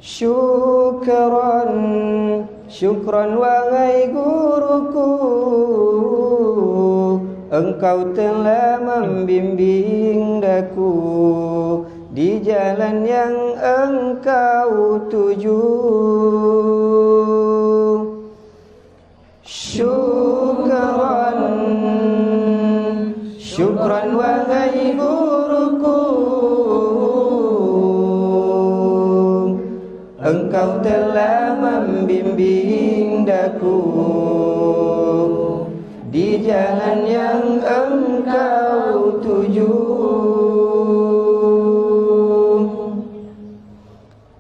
Syukran, syukran wahai guruku, engkau telah membimbing daku di jalan yang engkau tuju. Syukran, syukran wahai guruku, engkau telah membimbing daku di jalan yang engkau tuju.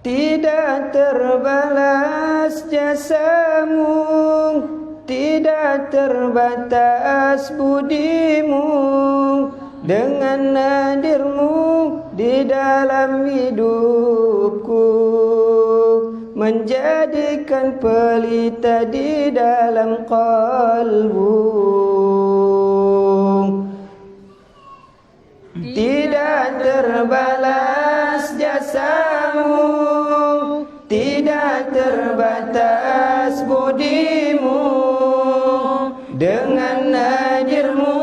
Tidak terbalas jasamu, tidak terbatas budimu, dengan hadirmu di dalam hidupku, menjadikan pelita di dalam qalbu. Tidak terbalas jasamu, tidak terbatas budimu, dengan hadirmu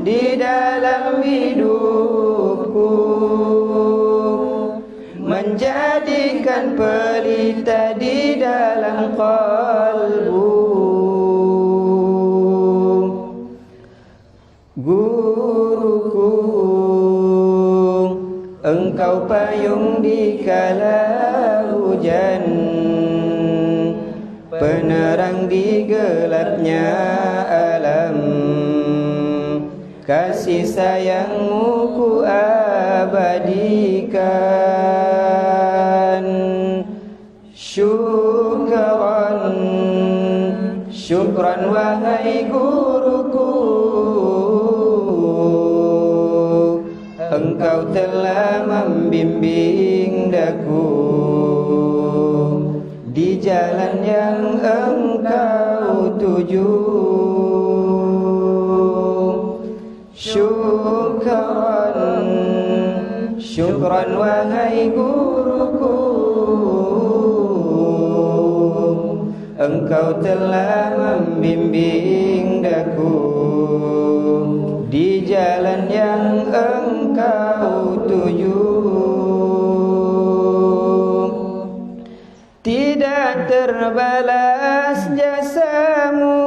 di dalam hidupku, menjadikan pelita di dalam qalbu. Guruku, engkau payung di kala hujan, penerang di gelapnya alam. Kasih sayangmu ku abadikan. Syukran, syukran wahai guruku, engkau telah membimbing daku di jalan yang engkau tuju. Syukran, syukran wahai guruku, engkau telah membimbing daku di jalan yang engkau tuju. Tidak terbalas jasamu,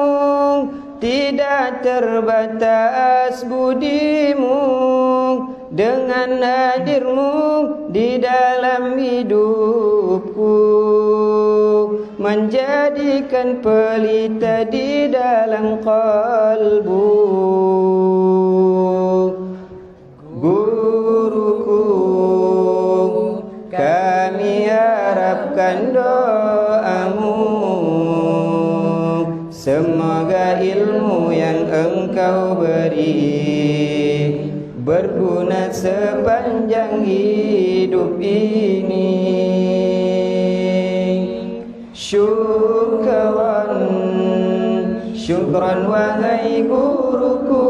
tidak terbatas budimu, dengan hadirmu di dalam hidupku, menjadikan pelita di dalam qalbu. Guruku, kami harapkan doamu, semoga ilmu yang engkau beri berguna sepanjang hidup ini. Syukran, syukran wahai guruku,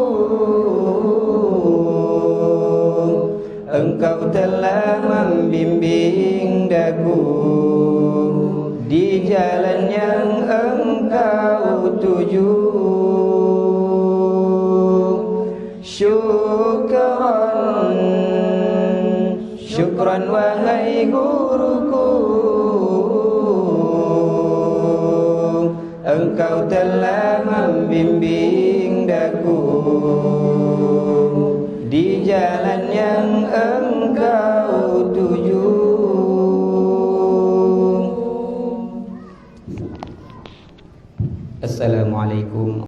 engkau telah membimbing daku di jalan yang engkau tuju. Syukran, syukran wahai guruku, engkau telah membimbing daku di jalan